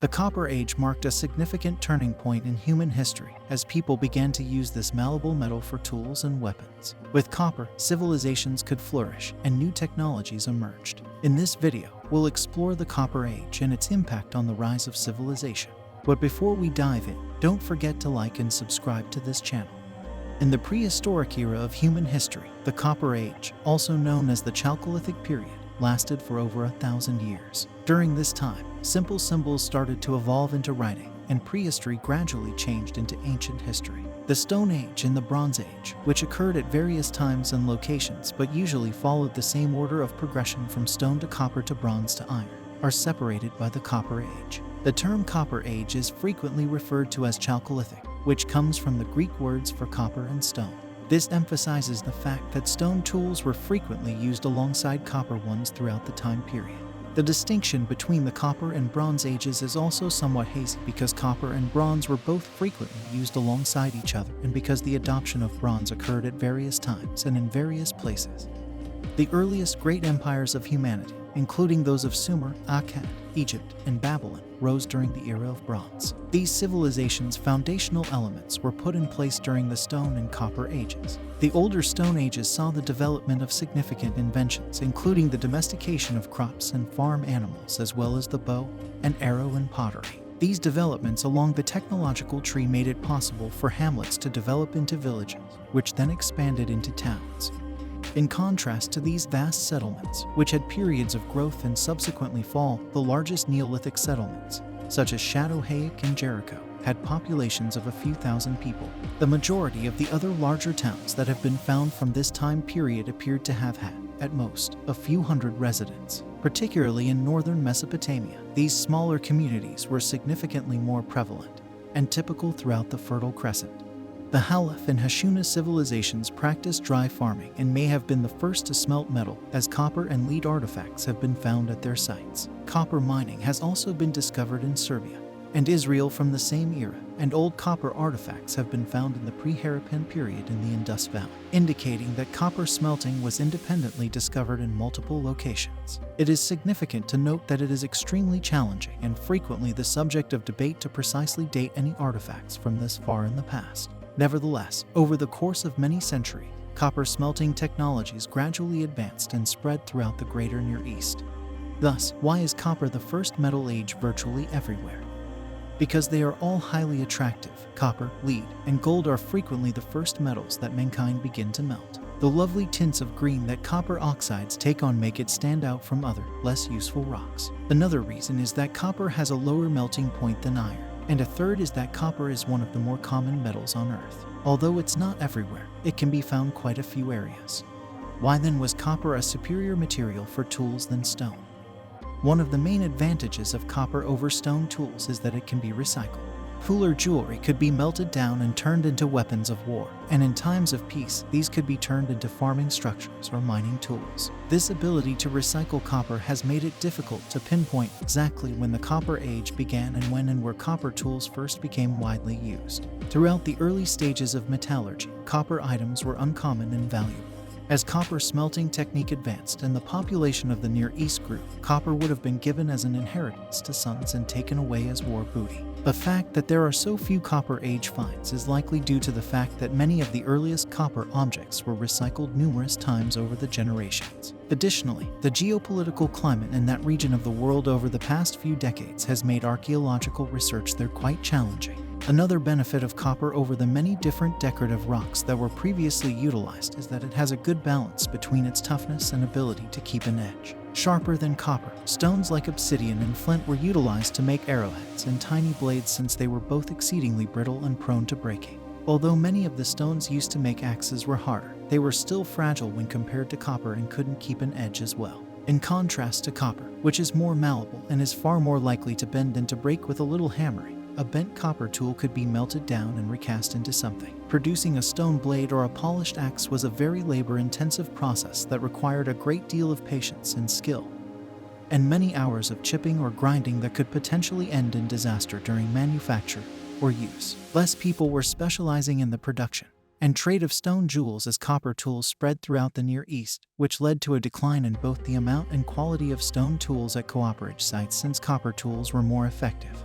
The Copper Age marked a significant turning point in human history as people began to use this malleable metal for tools and weapons. With copper, civilizations could flourish and new technologies emerged. In this video, we'll explore the Copper Age and its impact on the rise of civilization. But before we dive in, don't forget to like and subscribe to this channel. In the prehistoric era of human history, the Copper Age, also known as the Chalcolithic period, lasted for over 1,000 years. During this time, simple symbols started to evolve into writing, and prehistory gradually changed into ancient history. The Stone Age and the Bronze Age, which occurred at various times and locations but usually followed the same order of progression from stone to copper to bronze to iron, are separated by the Copper Age. The term Copper Age is frequently referred to as Chalcolithic, which comes from the Greek words for copper and stone. This emphasizes the fact that stone tools were frequently used alongside copper ones throughout the time period. The distinction between the Copper and Bronze Ages is also somewhat hazy because copper and bronze were both frequently used alongside each other and because the adoption of bronze occurred at various times and in various places. The earliest great empires of humanity, including those of Sumer, Akkad, Egypt, and Babylon, rose during the era of bronze. These civilizations' foundational elements were put in place during the Stone and Copper Ages. The older Stone Ages saw the development of significant inventions, including the domestication of crops and farm animals, as well as the bow and arrow and pottery. These developments along the technological tree made it possible for hamlets to develop into villages, which then expanded into towns. In contrast to these vast settlements, which had periods of growth and subsequently fall, the largest Neolithic settlements, such as Château-Haïc and Jericho, had populations of a few thousand people. The majority of the other larger towns that have been found from this time period appeared to have had, at most, a few hundred residents. Particularly in northern Mesopotamia, these smaller communities were significantly more prevalent and typical throughout the Fertile Crescent. The Halaf and Hassuna civilizations practiced dry farming and may have been the first to smelt metal, as copper and lead artifacts have been found at their sites. Copper mining has also been discovered in Serbia and Israel from the same era, and old copper artifacts have been found in the pre-Harappan period in the Indus Valley, indicating that copper smelting was independently discovered in multiple locations. It is significant to note that it is extremely challenging and frequently the subject of debate to precisely date any artifacts from this far in the past. Nevertheless, over the course of many centuries, copper smelting technologies gradually advanced and spread throughout the greater Near East. Thus, why is copper the first metal age virtually everywhere? Because they are all highly attractive. Copper, lead, and gold are frequently the first metals that mankind begin to melt. The lovely tints of green that copper oxides take on make it stand out from other, less useful rocks. Another reason is that copper has a lower melting point than iron. And a third is that copper is one of the more common metals on Earth. Although it's not everywhere, it can be found quite a few areas. Why then was copper a superior material for tools than stone? One of the main advantages of copper over stone tools is that it can be recycled. Fuller jewelry could be melted down and turned into weapons of war, and in times of peace, these could be turned into farming structures or mining tools. This ability to recycle copper has made it difficult to pinpoint exactly when the Copper Age began and when and where copper tools first became widely used. Throughout the early stages of metallurgy, copper items were uncommon and valuable. As copper smelting technique advanced and the population of the Near East grew, copper would have been given as an inheritance to sons and taken away as war booty. The fact that there are so few Copper Age finds is likely due to the fact that many of the earliest copper objects were recycled numerous times over the generations. Additionally, the geopolitical climate in that region of the world over the past few decades has made archaeological research there quite challenging. Another benefit of copper over the many different decorative rocks that were previously utilized is that it has a good balance between its toughness and ability to keep an edge. Sharper than copper, stones like obsidian and flint were utilized to make arrowheads and tiny blades since they were both exceedingly brittle and prone to breaking. Although many of the stones used to make axes were harder, they were still fragile when compared to copper and couldn't keep an edge as well. In contrast to copper, which is more malleable and is far more likely to bend than to break with a little hammering, a bent copper tool could be melted down and recast into something. Producing a stone blade or a polished axe was a very labor-intensive process that required a great deal of patience and skill, and many hours of chipping or grinding that could potentially end in disaster during manufacture or use. Less people were specializing in the production and trade of stone jewels as copper tools spread throughout the Near East, which led to a decline in both the amount and quality of stone tools at cooperage sites since copper tools were more effective.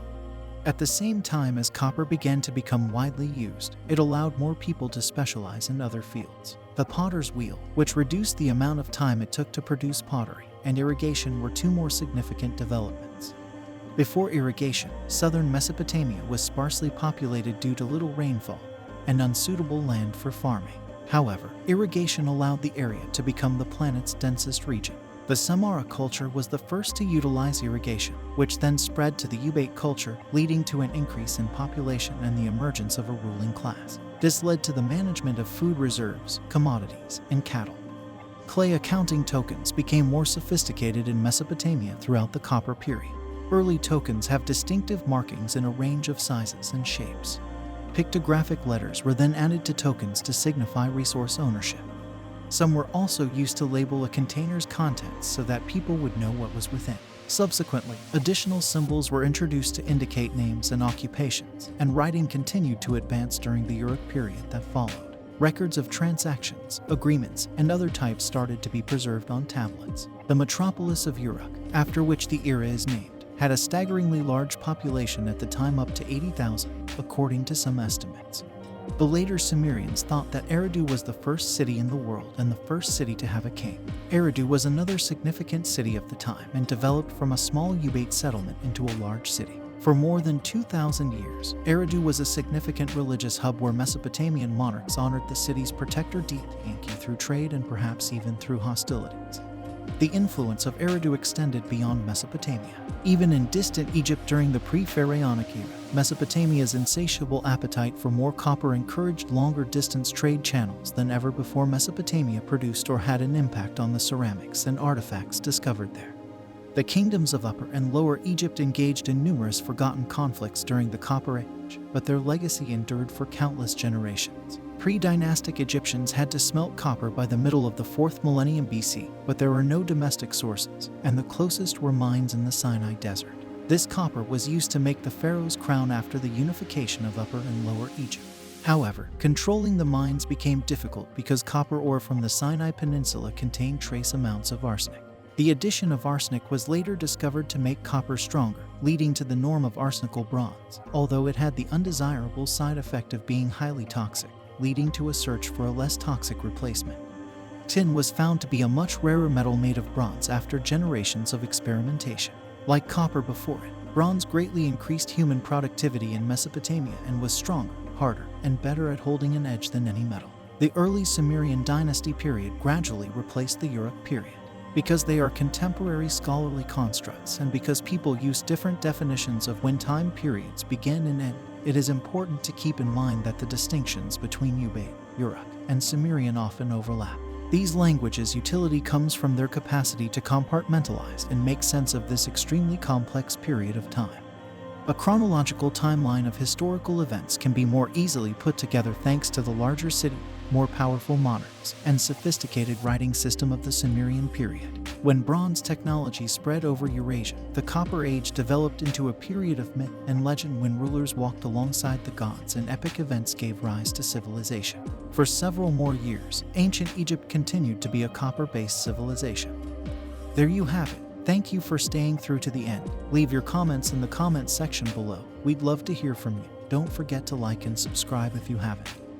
At the same time as copper began to become widely used, it allowed more people to specialize in other fields. The potter's wheel, which reduced the amount of time it took to produce pottery, and irrigation were two more significant developments. Before irrigation, southern Mesopotamia was sparsely populated due to little rainfall and unsuitable land for farming. However, irrigation allowed the area to become the planet's densest region. The Samarra culture was the first to utilize irrigation, which then spread to the Ubaid culture, leading to an increase in population and the emergence of a ruling class. This led to the management of food reserves, commodities, and cattle. Clay accounting tokens became more sophisticated in Mesopotamia throughout the Copper period. Early tokens have distinctive markings in a range of sizes and shapes. Pictographic letters were then added to tokens to signify resource ownership. Some were also used to label a container's contents so that people would know what was within. Subsequently, additional symbols were introduced to indicate names and occupations, and writing continued to advance during the Uruk period that followed. Records of transactions, agreements, and other types started to be preserved on tablets. The metropolis of Uruk, after which the era is named, had a staggeringly large population at the time, up to 80,000, according to some estimates. The later Sumerians thought that Eridu was the first city in the world and the first city to have a king. Eridu was another significant city of the time and developed from a small Ubaid settlement into a large city. For more than 2,000 years, Eridu was a significant religious hub where Mesopotamian monarchs honored the city's protector deity Enki through trade and perhaps even through hostilities. The influence of Eridu extended beyond Mesopotamia. Even in distant Egypt during the pre-Pharaonic era, Mesopotamia's insatiable appetite for more copper encouraged longer-distance trade channels than ever before. Mesopotamia produced or had an impact on the ceramics and artifacts discovered there. The kingdoms of Upper and Lower Egypt engaged in numerous forgotten conflicts during the Copper Age, but their legacy endured for countless generations. Pre-dynastic Egyptians had to smelt copper by the middle of the 4th millennium BC, but there were no domestic sources, and the closest were mines in the Sinai Desert. This copper was used to make the pharaoh's crown after the unification of Upper and Lower Egypt. However, controlling the mines became difficult because copper ore from the Sinai Peninsula contained trace amounts of arsenic. The addition of arsenic was later discovered to make copper stronger, leading to the norm of arsenical bronze, although it had the undesirable side effect of being highly toxic, leading to a search for a less toxic replacement. Tin was found to be a much rarer metal made of bronze after generations of experimentation. Like copper before it, bronze greatly increased human productivity in Mesopotamia and was stronger, harder, and better at holding an edge than any metal. The early Sumerian dynasty period gradually replaced the Uruk period. Because they are contemporary scholarly constructs and because people use different definitions of when time periods begin and end, it is important to keep in mind that the distinctions between Ubaid, Uruk, and Sumerian often overlap. These languages' utility comes from their capacity to compartmentalize and make sense of this extremely complex period of time. A chronological timeline of historical events can be more easily put together thanks to the larger city, more powerful monarchs, and sophisticated writing system of the Sumerian period. When bronze technology spread over Eurasia, the Copper Age developed into a period of myth and legend when rulers walked alongside the gods and epic events gave rise to civilization. For several more years, ancient Egypt continued to be a copper-based civilization. There you have it. Thank you for staying through to the end. Leave your comments in the comments section below. We'd love to hear from you. Don't forget to like and subscribe if you haven't.